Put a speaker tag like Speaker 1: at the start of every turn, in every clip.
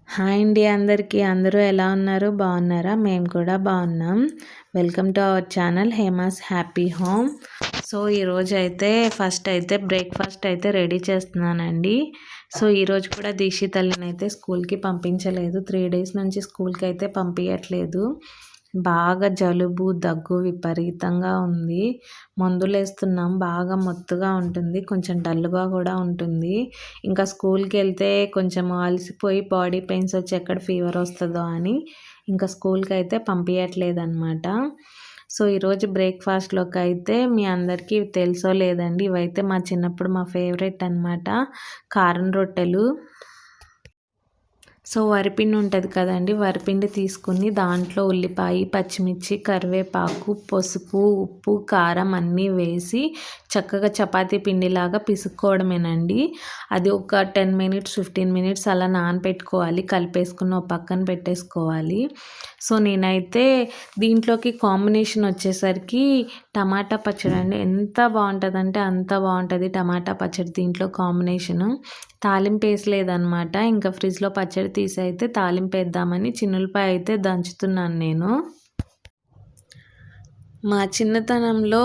Speaker 1: Hi అండి అందరికీ. అందరూ ఎలా ఉన్నారు? బాగున్నారా? మేము కూడా బాగున్నాం. Welcome to our channel Hema's happy home. So ఈరోజు అయితే ఫస్ట్ అయితే బ్రేక్ఫాస్ట్ అయితే రెడీ చేస్తున్నానండి. సో ఈరోజు కూడా దీక్షి తల్లిని అయితే స్కూల్కి పంపించలేదు. 3 డేస్ నుంచి స్కూల్కి అయితే పంపించట్లేదు. బాగా జలుబు దగ్గు విపరీతంగా ఉంది. మందులేస్తున్నాం. బాగా మొత్తుగా ఉంటుంది, కొంచెం డల్గా కూడా ఉంటుంది. ఇంకా స్కూల్కి వెళ్తే కొంచెం అలసిపోయి బాడీ పెయిన్స్ వచ్చి ఎక్కడ ఫీవర్ వస్తుందో అని ఇంకా స్కూల్కి అయితే పంపించట్లేదు అనమాట. సో ఈరోజు బ్రేక్ఫాస్ట్లోకి అయితే మీ అందరికీ తెలుసో లేదండి, ఇవైతే మా చిన్నప్పుడు మా ఫేవరెట్ అనమాట, కారం రొట్టెలు. సో వరిపిండి ఉంటుంది కదండి, వరిపిండి తీసుకుని దాంట్లో ఉల్లిపాయ, పచ్చిమిర్చి, కరివేపాకు, పసుపు, ఉప్పు, కారం అన్నీ వేసి చక్కగా చపాతీ పిండిలాగా పిసుక్కోవడమేనండి. అది ఒక 10 మినిట్స్ 15 మినిట్స్ అలా నానబెట్టుకోవాలి. కలిపేసుకుని ఒక పక్కన పెట్టేసుకోవాలి. సో నేనైతే దీంట్లోకి కాంబినేషన్ వచ్చేసరికి టమాటా పచ్చడి అండి. ఎంత బాగుంటుందంటే అంత బాగుంటుంది టమాటా పచ్చడి దీంట్లో కాంబినేషను. తాలింపు వేసలేదనమాట. ఇంకా ఫ్రిడ్జ్లో పచ్చడి తీసి అయితే తాలింపు వేద్దామని చిన్నులపాయ అయితే దంచుతున్నాను నేను. మా చిన్నతనంలో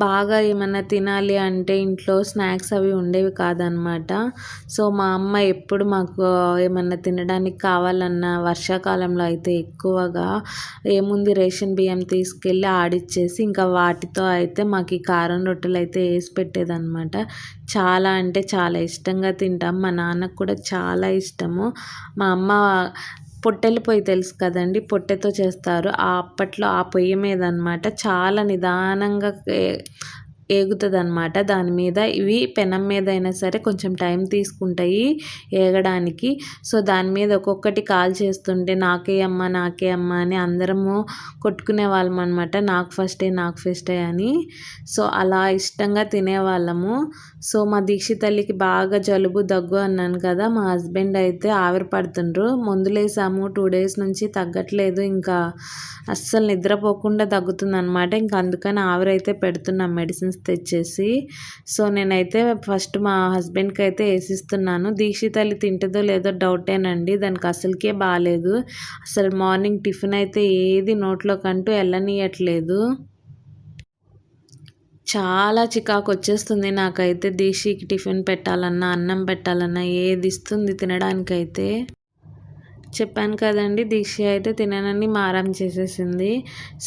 Speaker 1: బాగా ఏమన్నా తినాలి అంటే ఇంట్లో స్నాక్స్ అవి ఉండేవి కాదనమాట. సో మా అమ్మ ఎప్పుడు మాకు ఏమన్నా తినడానికి కావాలన్నా వర్షాకాలంలో అయితే ఎక్కువగా ఏముంది రేషన్ బియ్యం తీసుకెళ్ళి ఆడిచ్చేసి ఇంకా వాటితో అయితే మాకు ఈ కారం రొట్టెలు అయితే వేసి పెట్టేదన్నమాట. చాలా అంటే చాలా ఇష్టంగా తింటాం. మా నాన్నకు కూడా చాలా ఇష్టము. మా అమ్మ పొట్టెల పొయ్యి తెలుసు కదండి, పొట్టెతో చేస్తారు. అప్పట్లో ఆ పొయ్యి మీద అనమాట చాలా నిదానంగా ఏగుతుంది అనమాట. దాని మీద ఇవి పెనం మీద అయినా సరే కొంచెం టైం తీసుకుంటాయి ఏగడానికి. సో దాని మీద ఒక్కొక్కటి కాల్ చేస్తుంటే నాకే అమ్మ అని అందరము కొట్టుకునే వాళ్ళం అనమాట. నాకు ఫస్టే అని. సో అలా ఇష్టంగా తినేవాళ్ళము. సో మా దీక్షి తల్లికి బాగా జలుబు దగ్గు అన్నాను కదా, మా హస్బెండ్ అయితే ఆవిరి పడుతుండ్రు. మందులేసాము 2 డేస్ నుంచి తగ్గట్లేదు. ఇంకా అస్సలు నిద్రపోకుండా తగ్గుతుంది అనమాట. ఇంకా అందుకని ఆవిరైతే పెడుతున్నాం మెడిసిన్స్ తెచ్చేసి. సో నేనైతే ఫస్ట్ మా హస్బెండ్కి అయితే వేసిస్తున్నాను. దీక్షి తల్లి తింటుందో లేదో డౌటేనండి. దానికి అసలుకే బాగాలేదు. అసలు మార్నింగ్ టిఫిన్ అయితే ఏది నోట్లోకంటూ వెళ్ళనీయట్లేదు. చాలా చికాకు వచ్చేస్తుంది నాకైతే. దీక్షికి టిఫిన్ పెట్టాలన్నా అన్నం పెట్టాలన్నా ఏది ఇస్తుంది తినడానికైతే. చెప్పాను కదండి, దీక్ష అయితే తిననని మారం చేసేసింది.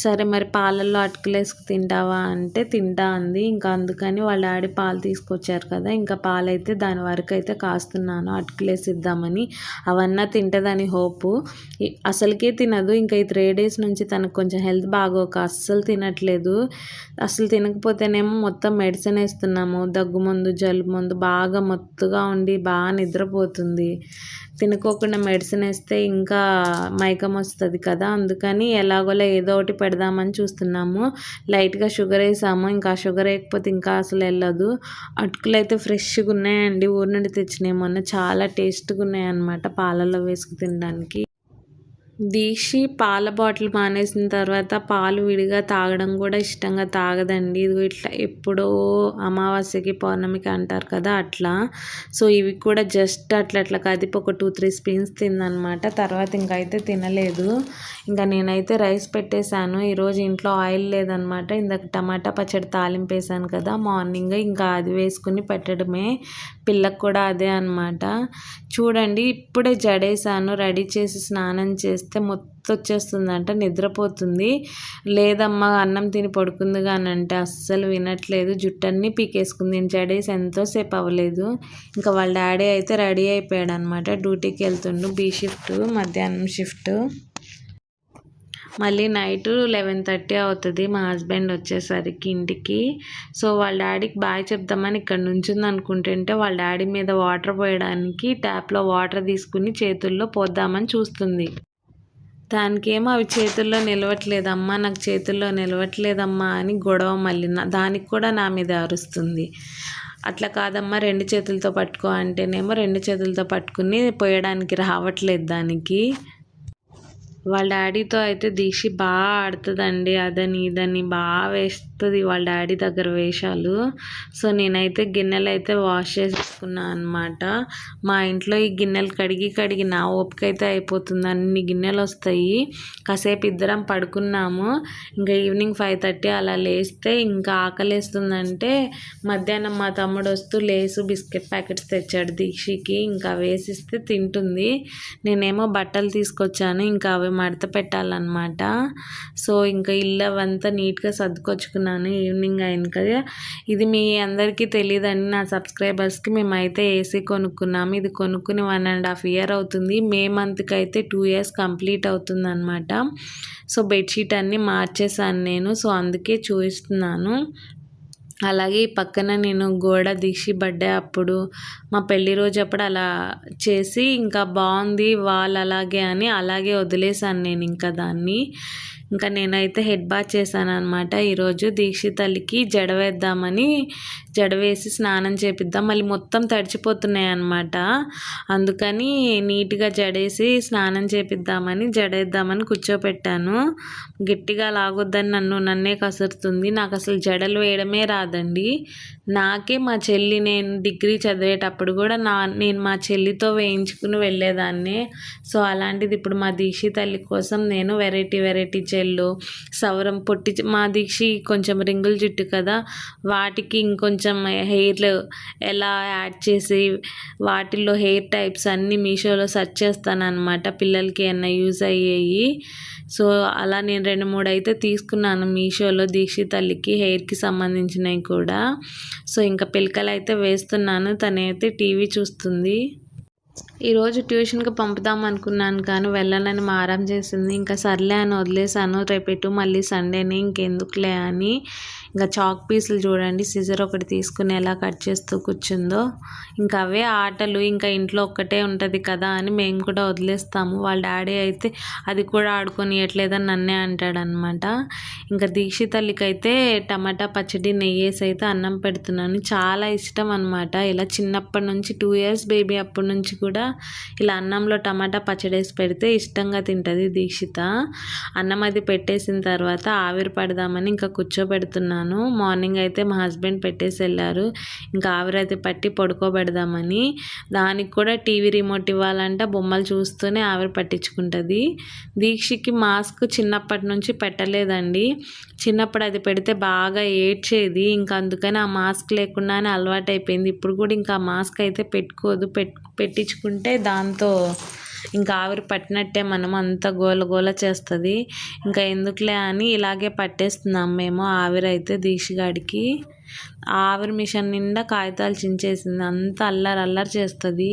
Speaker 1: సరే మరి పాలల్లో అటుకులేసుకు తింటావా అంటే తింటా అంది. ఇంకా అందుకని వాళ్ళ డాడీ పాలు తీసుకొచ్చారు కదా, ఇంకా పాలైతే దాని వరకు అయితే కాస్తున్నాను అటుకులేసి ఇద్దామని. అవన్నా తింటుందని హోపు. అసలుకే తినదు. ఇంకా ఈ 3 డేస్ నుంచి తనకు కొంచెం హెల్త్ బాగోక అస్సలు తినట్లేదు. అసలు తినకపోతేనేమో మొత్తం మెడిసిన్ వేస్తున్నాము, దగ్గు మందు, జలుబు మందు, బాగా మత్తుగా ఉండి బాగా నిద్రపోతుంది. తినుకోకుండా మెడిసిన్ వేస్తే ఇంకా మైకం వస్తుంది కదా, అందుకని ఎలాగోలా ఏదో ఒకటి పెడదామని చూస్తున్నాము. లైట్గా షుగర్ వేసాము. ఇంకా షుగర్ వేయకపోతే ఇంకా అసలు వెళ్ళదు. అటుకులు అయితే ఫ్రెష్గా ఉన్నాయండి, ఊరి నుండి తెచ్చినాయి మొన్న. చాలా టేస్ట్గా ఉన్నాయి అన్నమాట పాలల్లో వేసుకు తినడానికి. దీక్షి పాల బాటిల్ మానేసిన తర్వాత పాలు విడిగా తాగడం కూడా ఇష్టంగా తాగదండి. ఇది ఇట్లా ఎప్పుడో అమావాస్యకి పౌర్ణమికి అంటారు కదా అట్లా. సో ఇవి కూడా జస్ట్ అట్లా కదిపి ఒక 2-3 స్పూన్స్ తిందనమాట. తర్వాత ఇంకా అయితే తినలేదు. ఇంకా నేనైతే రైస్ పెట్టేశాను. ఈరోజు ఇంట్లో ఆయిల్ లేదనమాట. ఇందాక టమాటా పచ్చడి తాలింపు వేసాను కదా మార్నింగ్, ఇంకా అది వేసుకుని పెట్టడమే. పిల్లకు కూడా అదే అనమాట. చూడండి ఇప్పుడే జడేసాను, రెడీ చేసి స్నానం చేస్తే మొత్తం వచ్చేస్తుందంట, నిద్రపోతుంది. లేదమ్మా అన్నం తిని పడుకుంది కానీ అంటే అస్సలు వినట్లేదు. జుట్టన్నీ పీకేసుకుంది. నేను జడేసి ఎంతోసేపు అవ్వలేదు. ఇంకా వాళ్ళ డాడీ అయితే రెడీ అయిపోయాడు అనమాట. డ్యూటీకి వెళ్తుండు, బి షిఫ్ట్, మధ్యాహ్నం షిఫ్ట్. మళ్ళీ నైట్ 11:30 అవుతుంది మా హస్బెండ్ వచ్చేసరికి ఇంటికి. సో వాళ్ళ డాడీకి బాయ్ చెప్దామని ఇక్కడ నుంచింది అనుకుంటుంటే వాళ్ళ డాడీ మీద వాటర్ పోయడానికి ట్యాప్లో వాటర్ తీసుకుని చేతుల్లో పోద్దామని చూస్తుంది. దానికేమో అవి చేతుల్లో నిలవట్లేదమ్మా, నాకు చేతుల్లో నిలవట్లేదమ్మా అని గొడవ. మళ్ళీ దానికి కూడా నా మీద అరుస్తుంది. అట్లా కాదమ్మా 2 చేతులతో పట్టుకో అంటేనేమో 2 చేతులతో పట్టుకుని పోయడానికి రావట్లేదు దానికి. వాళ్ళ డాడీతో అయితే దీక్షి బాగా ఆడుతుందండి. అదని ఇదని బాగా వేస్తుంది వాళ్ళ డాడీ దగ్గర వేషాలు. సో నేనైతే గిన్నెలు అయితే వాష్ చేసుకున్నాను అనమాట. మా ఇంట్లో ఈ గిన్నెలు కడిగి నా ఓపిక అయితే అయిపోతుంది. అన్ని గిన్నెలు వస్తాయి. కాసేపు ఇద్దరం పడుకున్నాము. ఇంకా ఈవినింగ్ 5:30 అలా లేస్తే ఇంకా ఆకలేస్తుందంటే మధ్యాహ్నం మా తమ్ముడు వస్తూ లేసు బిస్కెట్ ప్యాకెట్స్ తెచ్చాడు దీక్షకి. ఇంకా వేసిస్తే తింటుంది. నేనేమో బట్టలు తీసుకొచ్చాను. ఇంకా అవి మడత పెట్టాలన్నమాట. సో ఇంకా ఇల్లు అవంతా నీట్గా సర్దుకొచ్చుకున్నాను. ఈవినింగ్ అయింది కదా. ఇది మీ అందరికీ తెలియదండి, నా సబ్స్క్రైబర్స్కి. మేమైతే ఏసీ కొనుక్కున్నాము. ఇది కొనుక్కుని 1.5 year అవుతుంది. మే మంత్కి అయితే 2 years కంప్లీట్ అవుతుంది అనమాట. సో బెడ్షీట్ అన్నీ మార్చేసాను నేను. సో అందుకే చూపిస్తున్నాను. అలాగే ఈ పక్కన నేను గోడ దీక్షి బర్త్డే అప్పుడు మా పెళ్లి రోజు అప్పుడు అలా చేసి ఇంకా బాగుంది వాల్ అలాగే వదిలేసాను నేను ఇంకా దాన్ని. ఇంకా నేనైతే హెడ్ బాత్ చేశాను అనమాట. ఈరోజు దీక్షి తల్లికి జడ వేద్దామని జడ వేసి స్నానం చేపిద్దాం. మళ్ళీ మొత్తం తడిచిపోతున్నాయి అనమాట. అందుకని నీట్గా జడేసి స్నానం చేపిద్దామని జడేద్దామని కూర్చోపెట్టాను. గట్టిగా లాగొద్దని నన్నే కసురుతుంది. నాకు అసలు జడలు వేయడమే రాదండి. నాకే మా చెల్లి, నేను డిగ్రీ చదివేటప్పుడు కూడా నేను మా చెల్లితో వేయించుకుని వెళ్ళేదాన్ని. సో అలాంటిది ఇప్పుడు మా దీక్షి తల్లి కోసం నేను వెరైటీ చెల్లు సవరం పొట్టి, మా దీక్షి కొంచెం రింగుల జుట్టు కదా, వాటికి ఇంకొంచెం హెయిర్ ఎలా యాడ్ చేసి వాటిల్లో హెయిర్ టైప్స్ అన్నీ మీషోలో సెర్చ్ చేస్తాను అనమాట, పిల్లలకి ఏమన్నా యూజ్ అయ్యేవి. సో అలా నేను 2-3 అయితే తీసుకున్నాను మీషోలో దీక్షి తల్లికి హెయిర్కి సంబంధించినవి కూడా. సో ఇంకా పిలకలు అయితే వేస్తున్నాను. తనైతే టీవీ చూస్తుంది. ఈరోజు ట్యూషన్కి పంపుదాం అనుకున్నాను కానీ వెళ్ళాలని మారం చేసింది. ఇంకా సర్లే అని వదిలేసాను. రేపెట్టు మళ్ళీ సండేనే, ఇంకెందుకులే అని. ఇంకా చాక్ పీసులు చూడండి, సిజర్ ఒకటి తీసుకుని ఎలా కట్ చేస్తూ కూర్చుందో. ఇంకా అవే ఆటలు. ఇంకా ఇంట్లో ఒక్కటే ఉంటుంది కదా అని మేము కూడా వదిలేస్తాము. వాళ్ళ డాడీ అయితే అది కూడా ఆడుకొనియట్లేదని నన్నే అంటాడనమాట. ఇంకా దీక్షి తల్లికి అయితే టమాటా పచ్చడి నెయ్యేసి అయితే అన్నం పెడుతున్నాను. చాలా ఇష్టం అనమాట. ఇలా చిన్నప్పటి నుంచి 2 years బేబీ అప్పటి నుంచి కూడా ఇలా అన్నంలో టమాటా పచ్చడి వేసి పెడితే ఇష్టంగా తింటుంది దీక్షిత. అన్నం అది పెట్టేసిన తర్వాత ఆవిరి పడదామని ఇంకా కూర్చోబెడుతున్నాను. మార్నింగ్ అయితే మా హస్బెండ్ పెట్టేసి వెళ్ళారు. ఇంకా ఆవిరి అయితే పట్టి పడుకోబెడదామని. దానికి కూడా టీవీ రిమోట్ ఇవ్వాలంటే బొమ్మలు చూస్తూనే ఆవిరి పట్టించుకుంటుంది. దీక్షకి మాస్క్ చిన్నప్పటి నుంచి పెట్టలేదండి. చిన్నప్పుడు అది పెడితే బాగా ఏడ్చేది. ఇంకా అందుకని ఆ మాస్క్ లేకుండానే అలవాటు అయిపోయింది. ఇప్పుడు కూడా ఇంకా ఆ మాస్క్ అయితే పెట్టుకోదు. పెట్టించుకుంటే దాంతో ఇంకా ఆవిరి పట్టినట్టే, మనం అంత గోల చేస్తుంది. ఇంకా ఎందుకులే అని ఇలాగే పట్టేస్తున్నాం మేము ఆవిరి అయితే దీక్షగాడికి. ఆవిరి మిషన్ నిండా కాగితాలు చించేసింది. అంత అల్లరి చేస్తుంది.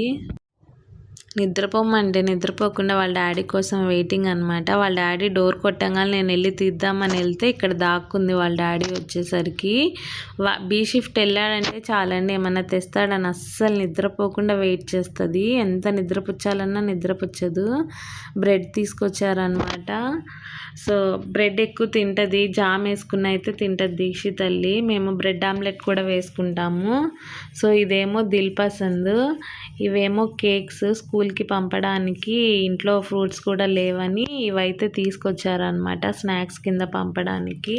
Speaker 1: నిద్రపోమంటే నిద్రపోకుండా వాళ్ళ డాడీ కోసం వెయిటింగ్ అనమాట. వాళ్ళ డాడీ డోర్ కొట్టంగానే నేను వెళ్ళి తీద్దామని వెళ్తే ఇక్కడ దాక్కుంది వాళ్ళ డాడీ వచ్చేసరికి. బీ షిఫ్ట్ వెళ్ళాడంటే చాలండి, ఏమన్నా తెస్తాడని అస్సలు నిద్రపోకుండా వెయిట్ చేస్తుంది. ఎంత నిద్రపుచ్చాలన్నా నిద్రపుచ్చదు. బ్రెడ్ తీసుకొచ్చారనమాట. సో బ్రెడ్ ఎక్కువ తింటుంది. జామ్ వేసుకున్న అయితే తింటుంది దీక్షి తల్లి. మేము బ్రెడ్ ఆమ్లెట్ కూడా వేసుకుంటాము. సో ఇదేమో దిల్ పసంద్, ఇవేమో కేక్స్. స్కూల్కి పంపడానికి ఇంట్లో ఫ్రూట్స్ కూడా లేవని ఇవైతే తీసుకొచ్చారనమాట స్నాక్స్ కింద పంపడానికి.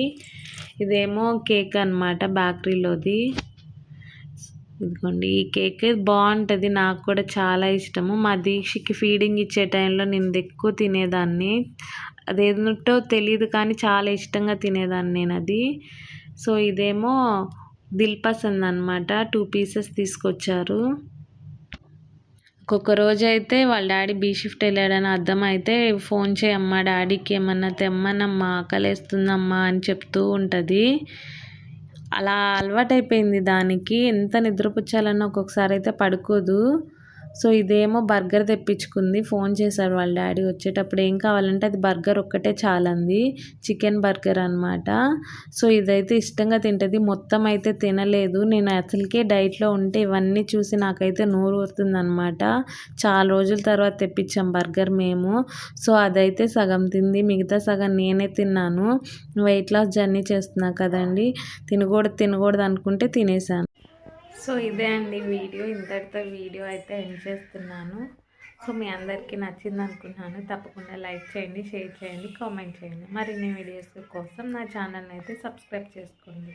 Speaker 1: ఇదేమో కేక్ అనమాట బేకరీలోది. ఇదిగోండి, ఈ కేక్ బాగుంటుంది, నాకు కూడా చాలా ఇష్టము. మా దీక్షకి ఫీడింగ్ ఇచ్చే టైంలో నేను ఎక్కువ తినేదాన్ని. అదేంటో తెలియదు కానీ చాలా ఇష్టంగా తినేదాన్ని నేను అది. సో ఇదేమో దిల్ పసంద్ అనమాట. 2 pieces తీసుకొచ్చారు. ఒక్కొక్క రోజు అయితే వాళ్ళ డాడీ బీ షిఫ్ట్ వెళ్ళాడని అర్థం అయితే ఫోన్ చేయమ్మా డాడీకి, ఏమన్నా తెమ్మనమ్మా, ఆకలేస్తుందమ్మా అని చెప్తూ ఉంటుంది. అలా అలవాటైపోయింది దానికి. ఎంత నిద్రపుచ్చాలన్నా ఒక్కొక్కసారి అయితే పడుకోదు. సో ఇదేమో బర్గర్ తెప్పించుకుంది. ఫోన్ చేశాడు వాళ్ళ డాడీ వచ్చేటప్పుడు. ఏం కావాలంటే అది బర్గర్ ఒక్కటే చాలంది, చికెన్ బర్గర్ అనమాట. సో ఇదైతే ఇష్టంగా తింటుంది. మొత్తం అయితే తినలేదు. నేను అసలుకే డైట్లో ఉంటే ఇవన్నీ చూసి నాకైతే నోరు ఊరుతుంది అనమాట. చాలా రోజుల తర్వాత తెప్పించాం బర్గర్ మేము. సో అదైతే సగం తింది, మిగతా సగం నేనే తిన్నాను. వెయిట్ లాస్ జర్నీ చేస్తున్నా కదండి, తినకూడదు అనుకుంటే తినేసాను. సో ఇదే అండి వీడియో. ఇంతటితో వీడియో అయితే ఎండ్ చేస్తున్నాను. సో మీ అందరికీ నచ్చింది అనుకుంటున్నాను. తప్పకుండా లైక్ చేయండి, షేర్ చేయండి, కామెంట్ చేయండి. మరిన్ని వీడియోస్ కోసం నా ఛానల్ని అయితే సబ్స్క్రైబ్ చేసుకోండి.